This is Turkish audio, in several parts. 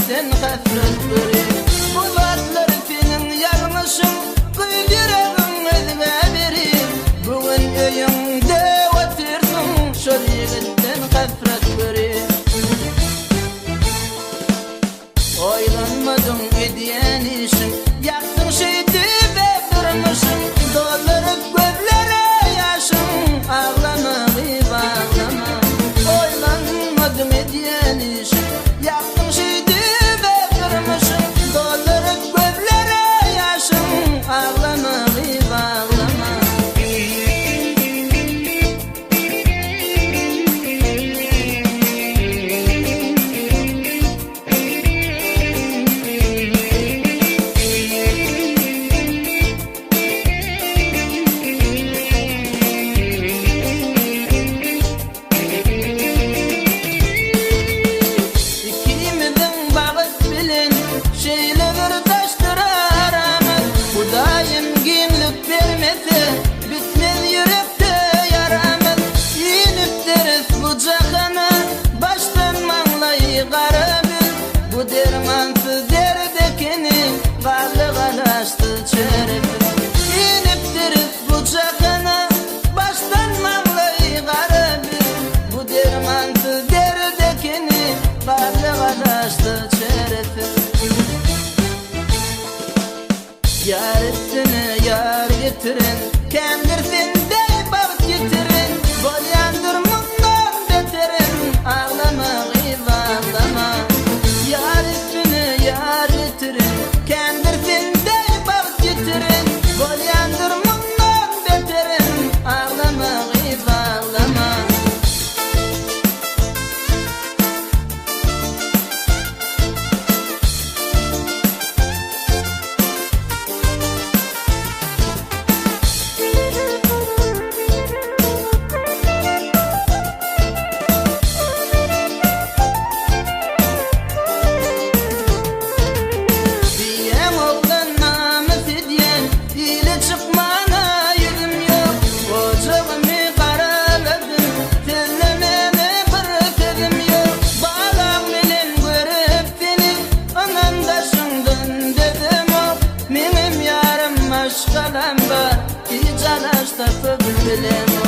yürekten gaflet biri. Bu vatlar senin yanlışın, kıydireğin ezme biri. Bugün öyünde otursun, şol yürekten gaflet biri. Oylanmadın ediyen işin, yaktın şeydi ve durmuşsun. Doldurup gözlere yaşın, ağlama gıyb ağlama. Oylanmadın ediyen işin, yaktın şeydi ve durmuşsun. Doldurup gözlere yaşın, ağlama gıyb ağlama. Şeyler taştırar ama Hudayım gimlik vermese bitmez yürekte yaramaz. İnip deriz bu cahana baştan manlayı karamız. Bu dermansız derdekini varlıqalaştı çerefiz. İnip deriz bu cahana baştan manlayı karamız. Bu dermansız derdekini varlıqalaştı çerefiz. Yar etsene yar getirin, kendirsin de bak getirin. Bol yandırmından beterin, ağlama gıyb ağlama. Yar etsene yar getirin, kendirsin de bak getirin. Bol yandırmından beterin, ağlama gıyb ağlama. Aşkalan var, icalar tapıp bilem o.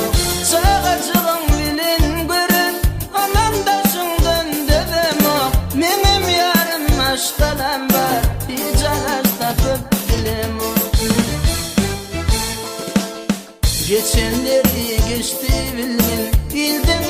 Çağacığın bilin görün, anandaşından dedem o. Benim yarım aşkalan var, icalar tapıp bilem o. Geçenleri geçti bilmin, bildim